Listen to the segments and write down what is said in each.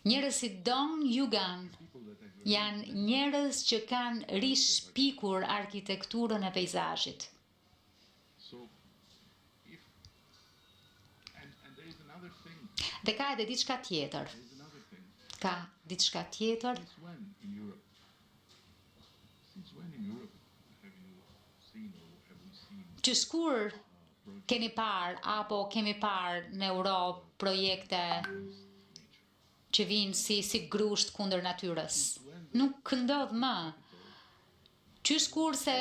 Njerëz si Dong Yugan janë njerëz që kanë rishpikur arkitekturën e peizazhit. Dhe ka edhe diçka tjetër. Që shkur keni parë apo kemi parë në Europë projekte që vinë si grusht kundër natyrës. Nuk ndodh më. Që shkur se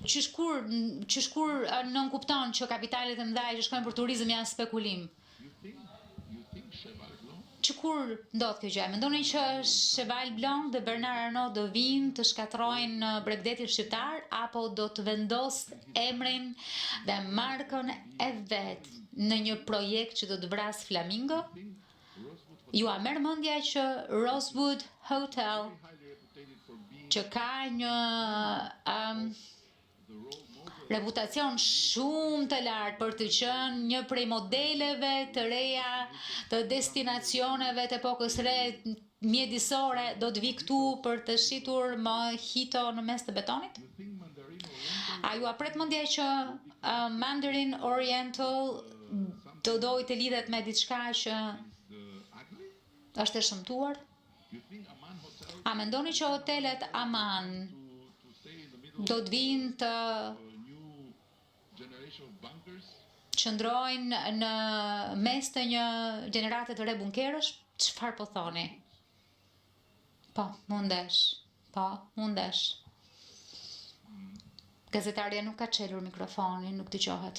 që shkur nën kupton që kapitalet e mëdha që shkojnë për turizëm janë spekulim. Që kur ndodh kjo gjë? Mendoni që Cheval Blanc dhe Bernard Arnault do vinë të shkatrojnë Bregdetin shqiptar apo do të vendos emrin dhe markën e vet në një projekt që do të vras flamingo? Ju a merr mendja që Rosewood Hotel, që ka një reputacion shumë të lartë për të qenë një prej modeleve të reja të destinacioneve të epokës re mjedisore, do të vi këtu për të shitur mojito në mes të betonit? A ju a pret mendja që Mandarin Oriental do dojë të lidhet me diçka që është e shëmtuar? A mendoni që hotelet Aman do të vinë të qëndrojnë në mes të një gjenerate të re bunkerësh? Çfarë po thoni? Po, mundesh. Gazetarja nuk ka çelur mikrofonin, nuk dëgjohet.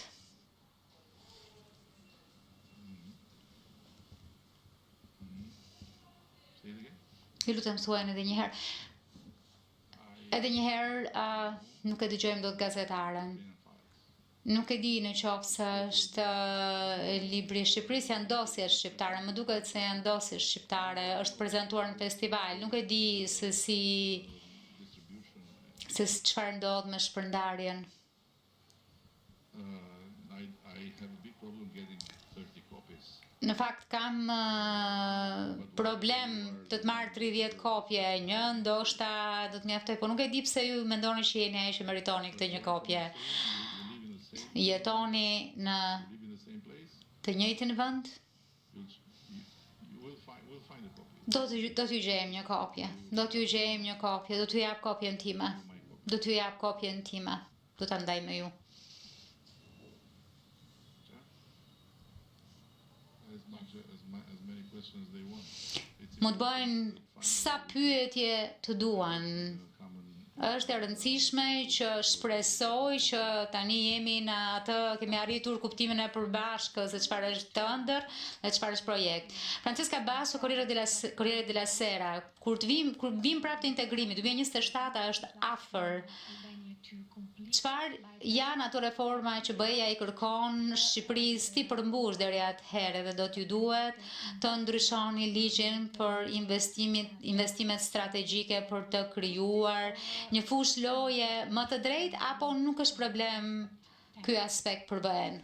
Ju lutem thuajnë edhe një herë. Edhe një herë nuk e dëgjojmë dot gazetaren. Nuk e di në qoftë se është libri i Shqipërisë, janë dosje shqiptare, më duket se janë dosje shqiptare, është prezantuar në festival, nuk e di se çfarë ndodh me shpërndarjen. Në fakt kam problem të marr 30 kopje, një ndoshta do të mjaftoj, po nuk e di pse ju mendoni që jeni ai që meritoni këtë një kopje. Jetoni në të njëjtin vend? Do t'ju gjejmë një kopje. Do t'ju jap kopjen time. Do ta ndaj me ju. Mund bëjnë sa pyetje të duan. Është e rëndësishme që shpresoj që tani jemi në atë, kemi arritur kuptimin e përbashkës se çfarë është të ëndër dhe çfarë është projekt. Francesca Basso, Corriere della Sera, kur vim prapë të integrimit, 2027 është afër. Çfarë janë ato reforma që BE-ja i kërkon Shqipërisë ti përmbush deri atëherë dhe do t'ju duhet të ndryshoni ligjin për investimet strategjike për të krijuar një fushë loje më të drejtë apo nuk është problem ky aspekt për BE-n?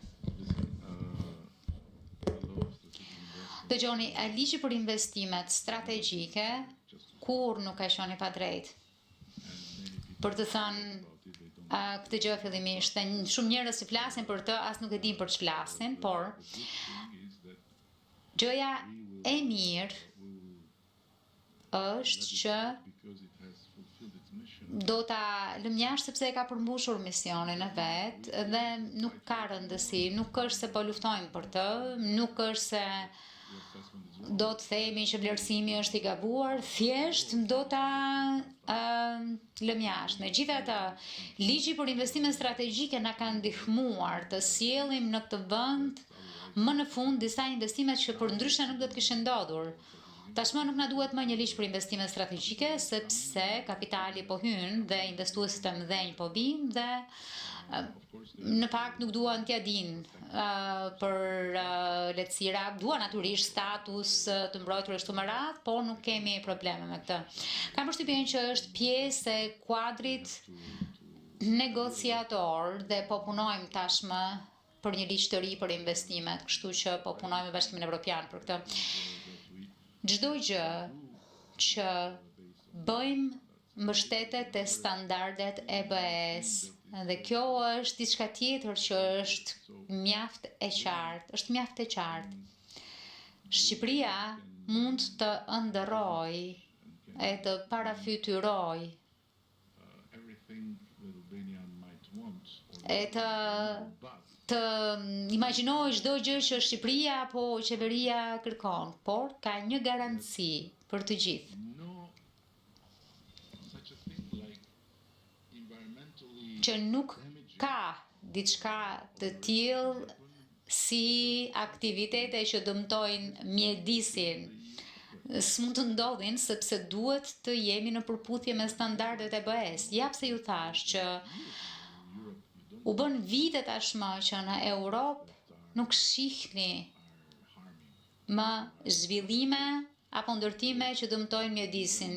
Dëgjoni, ligji për investimet strategjike kur nuk ka qenë i padrejtë. Për të thënë këtë gjë fillimisht, shumë njerëz që flasin për të, as nuk e din për ç'flasin, por gjëja e mirë është që do ta lëm jashtë sepse e ka përmbushur misionin e vet dhe nuk ka rëndësi, nuk është se po luftojmë për të, nuk është se do të themi që vlerësimi është i gabuar, thjesht do ta lëm jashtë. Megjithatë, ligji për investime strategjike na ka ndihmuar të sjellim në këtë vend më në fund disa investimet që për ndryshe nuk do të kishin ndodhur. Tashmë nuk na duhet më një ligj për investime strategjike, sepse kapitali po hyn dhe investuesit e mëdhenj po vinë dhe në fakt nuk duan t'ja dinë për lehtësira, duan natyrisht status të mbrojtur ashtu me radhë, po nuk kemi probleme me këtë. Kam përshtypjen që është pjesë e kuadrit negociator dhe po punojmë tashmë për një ligj të ri për investimet, kështu që po punojmë me Bashkimin Evropian për këtë. Çdo gjë që bëjmë mbështetet te standardet EBS dhe kjo është diçka tjetër që është mjaft e qartë. Shqipëria mund të ëndërrojë e të parafytyrojë e të imagjinoj çdo gjë që Shqipëria apo qeveria kërkon, por ka një garanci për të gjithë. Që nuk ka diçka të tillë si aktivitete që dëmtojnë mjedisin. S'mund të ndodhin sepse duhet të jemi në përputhje me standardet e EBS. Ja pse ju thash që u bën vite tashmë që në Europë nuk shihni më zhvillime apo ndërtime që dëmtojnë mjedisin.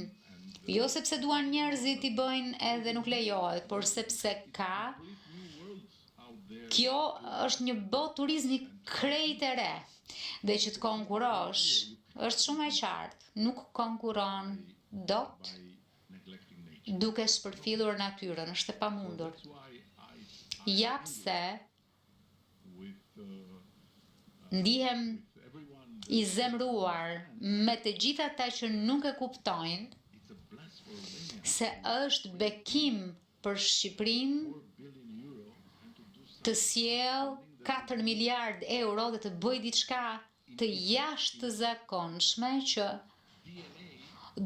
Jo sepse duan njerëzit i bëjnë edhe nuk lejohet, por sepse kjo është një botë turizmi krejt e re, dhe që të konkurosh është shumë e qartë, nuk konkuron dot duke shpërfillur natyrën, është e pamundur. Ja pse ndihem i zemruar me të gjithë ata që nuk e kuptojnë se është bekim për Shqipërinë të sjell 4 miliard euro dhe të bëj diçka të jashtëzakonshme që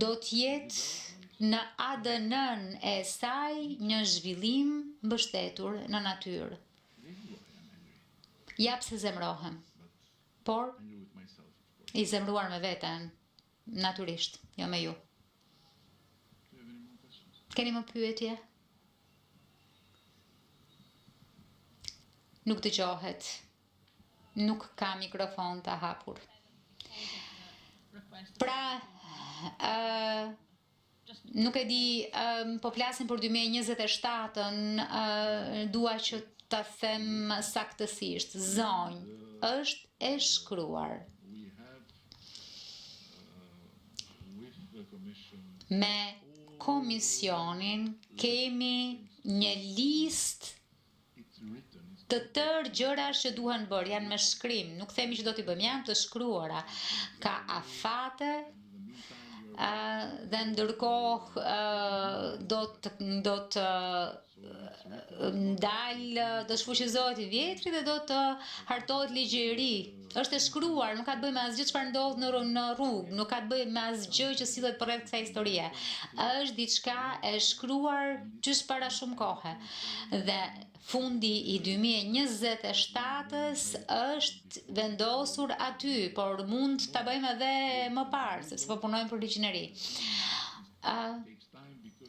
do të jetë në ADN-n e saj një zhvillim mbështetur në natyrë. Ja pse zemrohem, por i zemruar me veten, natyrisht, jo me ju. Keni më pyetje? Nuk dëgjohet. Nuk ka mikrofon të hapur. Pra, nuk e di, po flasim për 2027-ën, dua që ta them saktësisht. Zonjë është e shkruar. Me komisionin kemi një listë të tërë gjërash që duhen bërë, janë me shkrim, nuk themi që do t'i bëjmë, janë të shkruara. Ka afate dhe ndërkohë do të do shfuqizohet i vjetri dhe do të hartohet ligji i ri. Është e shkruar, nuk ka të bëjë me asgjë çfarë ndodh në rrugë, nuk ka të bëjë me asgjë që sillet përreth kësaj historie. Është diçka e shkruar gjys para shumë kohe. Dhe fundi i 2027-s është vendosur aty, por mund ta bëjmë edhe më parë, sepse po punojmë për ligjin e ri.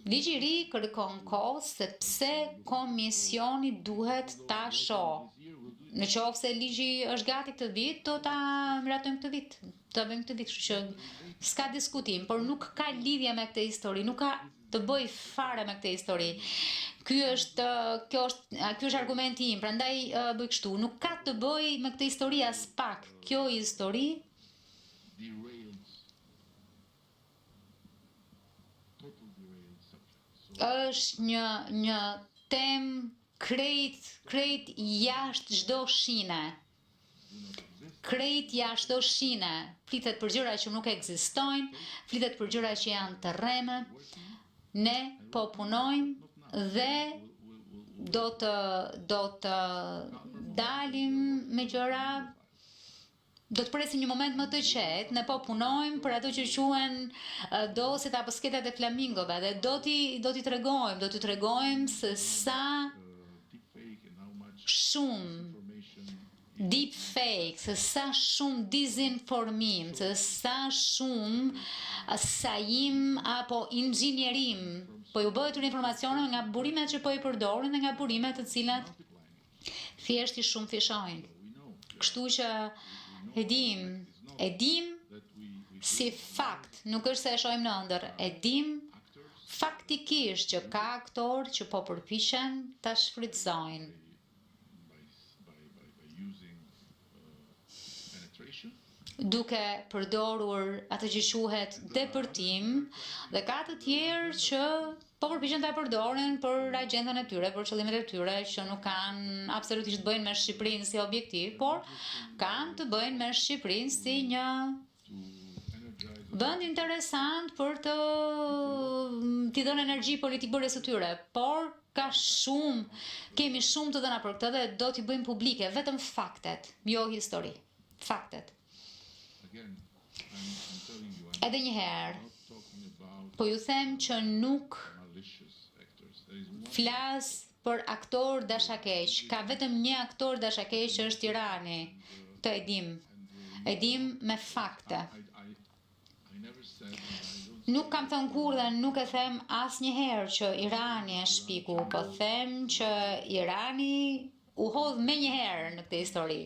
Ligji i ri kërkon kohë sepse komisioni duhet ta shohë. Në qoftë se ligji është gati këtë vit, do ta miratojmë këtë vit. Do ta bëjmë këtë vit, kështu që s'ka diskutim, por nuk ka lidhje me këtë histori, nuk ka të bëj fare me këtë histori. Ky është argumenti im, prandaj bëj kështu, nuk ka të bëj me këtë histori as pak. Kjo histori është një temë krejt jashtë çdo shine. Krejt jashtë çdo shine. Flitet për gjëra që nuk ekzistojnë, flitet për gjëra që janë të rreme. Ne po punojmë dhe do të dalim me gjëra. Do të presim një moment më të qetë, ne po punojmë për ato që quhen doset apo sketat e flamingove dhe do t'i tregojmë se sa shumë deep fake, se sa shumë dizinformim, se sa shumë sajim apo inxhinierim po ju bëhet një informacione nga burimet që po i përdorin dhe nga burimet të cilat thjesht i shumë fishojnë. Kështu që e dim si fakt, nuk është se e shohim në ëndër, e dim faktikisht që ka aktorë që po përpiqen ta shfrytëzojnë duke përdorur atë që quhet depërtim, dhe ka të tjerë që po përpiqen ta përdorin për agjendën e tyre, për qëllimet e tyre që nuk kanë absolutisht bëjnë me Shqipërinë si objektiv, por kanë të bëjnë me Shqipërinë si një vend interesant për t'i dhënë energji politikore së tyre, por kemi shumë të dhëna për këtë dhe do t'i bëjmë publike vetëm faktet, jo histori, faktet. Edhe një herë, po ju them që nuk flas për aktor dashakeq, ka vetëm një aktor dashakeq që është Irani, të edim me fakte. Nuk kam thënë kur dhe nuk e them asnjëherë që Irani është shpiku, po them që Irani u hodh me njëherë në këtë histori,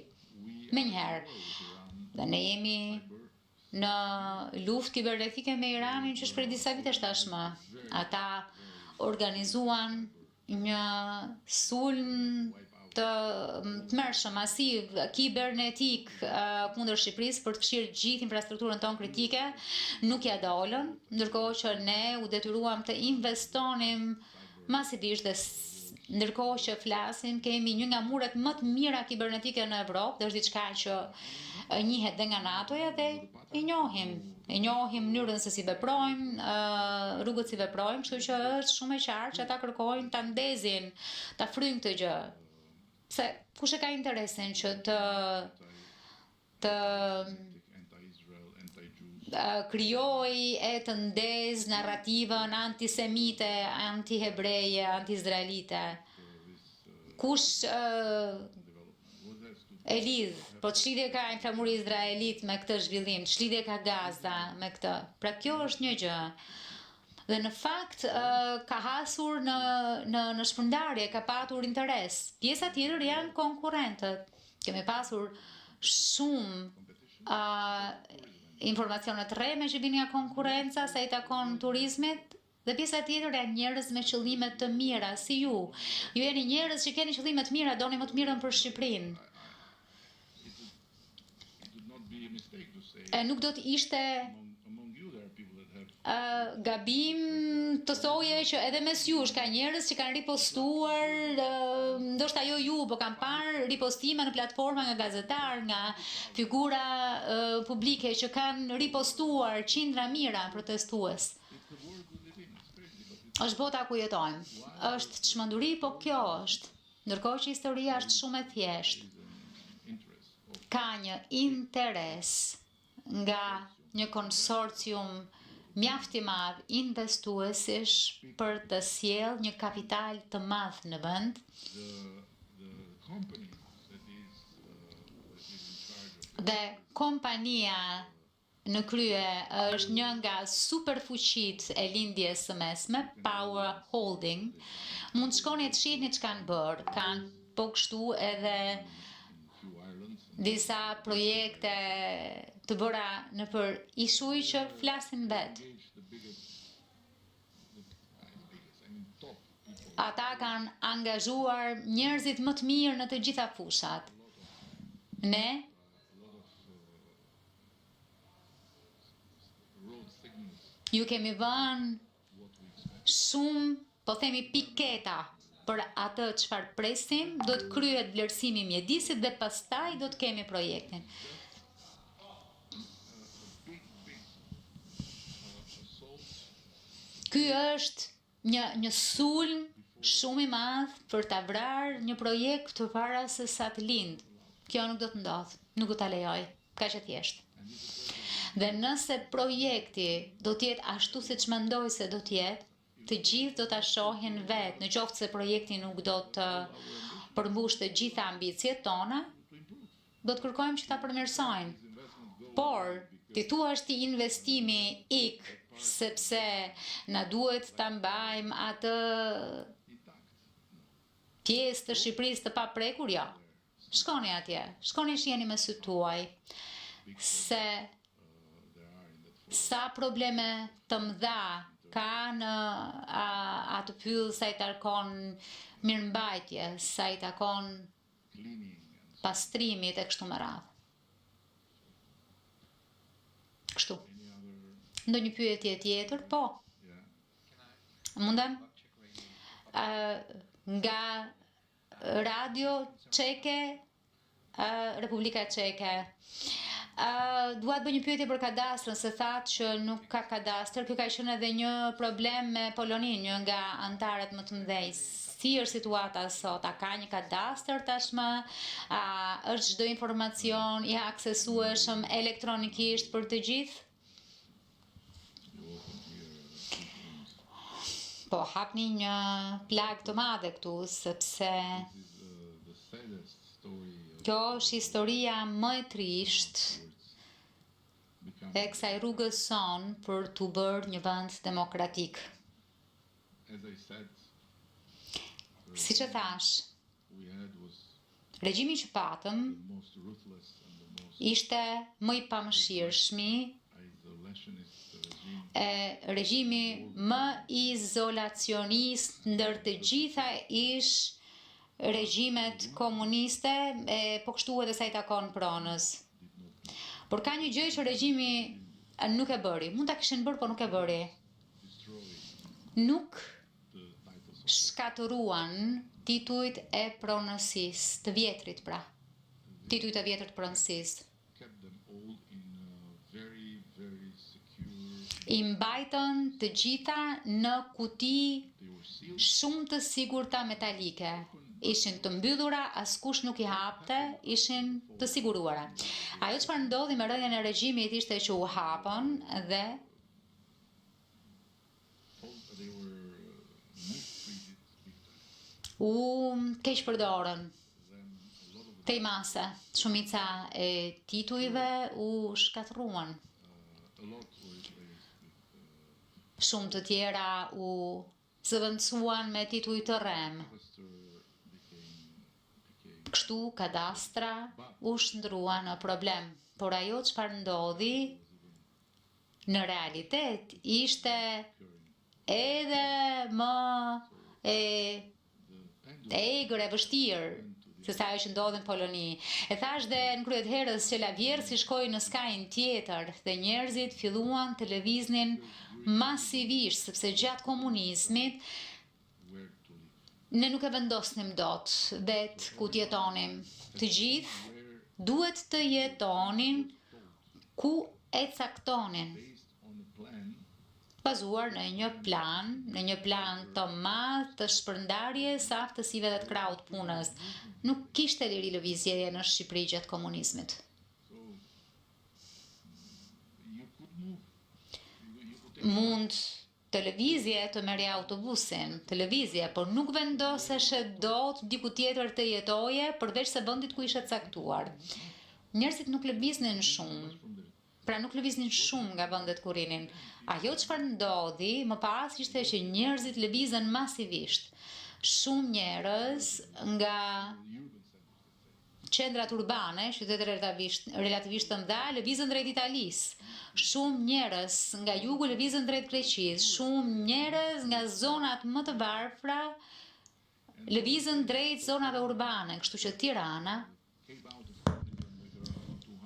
me njëherë. Dhe ne jemi në luftë kibernetike me Iranin që është prej disa vitesh tashmë. Ata organizuan një sulm të tmerrshëm, masiv, kibernetik kundër Shqipërisë për të fshirë gjithë infrastrukturën tonë kritike, nuk ja dolën, ndërkohë që ne u detyruam të investonim masivisht dhe ndërkohë që flasim, kemi një nga muret më të mira kibernetike në Evropë, dhe është diçka që njihet dhe nga NATO-ja dhe e njohim mënyrën se si veprojmë, rrugët si veprojmë, kështu që është shumë e qartë që ata kërkojnë ta ndezin, ta fryjnë këtë gjë. Se kush e ka interesin që të krijoj e të ndez narrativën antisemite, antihebreje, anti-izraelite. Kush e lidh, po ç'lidhje ka inflamuri izraelit me këtë zhvillim, ç'lidhje ka Gaza me këtë. Pra kjo është një gjë. Dhe në fakt ka hasur në shpërndarje, ka patur interes. Pjesa tjetër janë konkurrentët. Kemi pasur shumë informacione të rreme që vinin nga konkurrenca sa i takon turizmit, dhe pjesa tjetër janë njerëz me qëllime të mira, si ju. Ju jeni njerëz që keni qëllime të mira, doni më të mirën për Shqipërinë. E nuk do të ishte gabim të thoje që edhe mes jush ka njerëz që kanë ripostuar, ndoshta jo ju, po kanë parë ripostime në platforma nga gazetar, nga figura publike që kanë ripostuar qindra mira protestues. Është bota ku jetojmë. Është çmenduri, po kjo është. Ndërkohë që historia është shumë e thjeshtë. Ka një interes nga një konsorcium mjaft i madh investuesish për të sjellë një kapital të madh në vend. Dhe kompania në krye është një nga superfuqitë e lindjes së mesme, Power Holding. Mund të shkoni të shihni ç'kan bërë, kanë po kështu edhe disa projekte të bëra në për ishuj që flasin vetë. Ata kanë angazhuar njerëzit më të mirë në të gjitha fushat. Ne ju kemi vënë shumë, po themi piketa, për atë çfarë presim, do të kryhet vlerësimi mjedisit dhe pastaj do të kemi projektin. Ky është një sulm shumë i madh për ta vrarë një projekt përpara se sa të lind. Kjo nuk do të ndodh, nuk do ta lejoj, kaq e thjeshtë. Dhe nëse projekti do të jetë ashtu siç mendoj se do të jetë, të gjithë do ta shohin vetë, në qoftë se projekti nuk do të përmbush të gjitha ambicjet tona, do të kërkojmë që ta përmirësojnë. Por, ti thua është investimi ik, sepse na duhet ta mbajmë atë pjesë të Shqipërisë të paprekur, jo. Shkoni atje, shkoni shiheni me sytë tuaj, se sa probleme të mëdha ka në atë pyll sa i takon mirëmbajtje, sa i takon pastrimit e kështu me radhë. Kështu. Ndonjë pyetje tjetër? Po. Mundem? Nga Radio Çeke, Republika Çeke. Dua të bëj një pyetje për kadastrën, se thatë që nuk ka kadastër. Kjo ka qenë edhe një problem me Poloninë, një nga antarët më të mëdhej. Si është situata sot? A ka një kadastër tashmë? A është çdo informacion i aksesueshëm elektronikisht për të gjithë? Po, hapni një plagë të madhe këtu, sepse kjo është historia më e trisht e kësaj rrugës son për të bërë një vend demokratik. Siç e thash, regjimi që patëm ishte më i pamëshirshmi, regjimi më izolacionist ndër të gjitha ish regjimet komuniste, po kështu edhe sa i takon pronës. Por ka një gjë që regjimi nuk e bëri. Mund ta kishin bërë, po nuk e bëri. Nuk shkatëruan titujt e pronësisë, të vjetrit pra. Titujt e vjetër të pronësisë. I mbajtën të gjitha në kuti shumë të sigurta metalike. Ishin të mbyllura, askush nuk i hapte, ishin të siguruara. Ajo çfarë ndodhi me rënien e regjimit ishte që u hapën dhe u keq përdorën. Tej mase, shumica e titujve u shkatëruan. Shumë të tjera u zëvendësuan me tituj të rrem. Kështu kadastra u shndrua në problem. Por ajo çfarë ndodhi në realitet ishte edhe më egër e vështirë se sa ajo që ndodhi në Poloni. E thash dhe në kryet herës që la vjerë si shkoi në skajin tjetër dhe njerëzit filluan të lëviznin masivisht, sepse gjatë komunizmit ne nuk e vendosnim dot vetë ku t'jetonim. Të gjithë duhet të jetonin ku e caktonin, bazuar në një plan të madh të shpërndarjes së aftësive dhe të krahut punës. Nuk kishte liri lëvizjeje në Shqipëri gjatë komunizmit. Mund televizje të merrje autobusin, televizje, por nuk vendoseshe dot diku tjetër të jetoje përveç se vendit ku ishe caktuar. Njerëzit nuk lëviznin shumë. Pra nuk lëviznin shumë nga vendet ku rinin. Ajo çfarë ndodhi më pas ishte që njerëzit lëvizën masivisht. Shumë njerëz nga qendrat urbane, qytetet relativisht të mëdha, lëvizën drejt Italisë. Shumë njerëz nga jugu lëvizën drejt Greqisë. Shumë njerëz nga zonat më të varfra lëvizën drejt zonave urbane, kështu që Tirana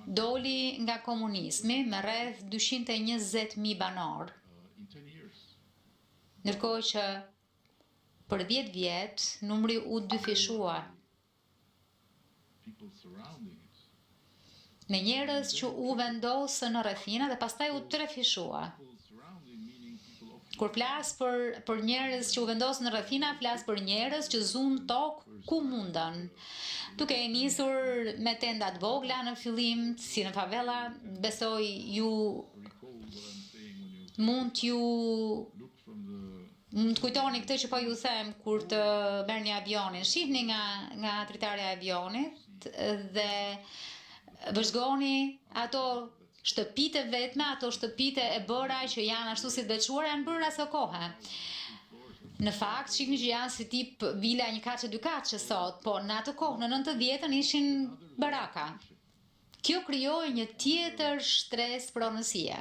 doli nga komunizmi me rreth 220.000 banor. Ndërkohë që për 10 vjet numri u dyfishua. Me njerëz që u vendosën në rrethina dhe pastaj u trefishua. Kur flas për njerëz që u vendosën në rrethina, flas për njerëz që zunë tokë ku mundën. Duke e nisur me tendat vogla në fillim, si në favela, besoj ju mund të kujtoni këtë që po ju them kur të merrni avionin. Shihni nga dritarja e avionit dhe vëzhgoni ato shtëpitë vetme, ato shtëpitë e bëra që janë ashtu si të veçuara, janë bërë aso kohë. Në fakt, shikni që janë si tip vila 1 kaçe 2 kaçe sot, po në atë kohë, në 90-ën ishin baraka. Kjo krijoi një tjetër stres pronësie.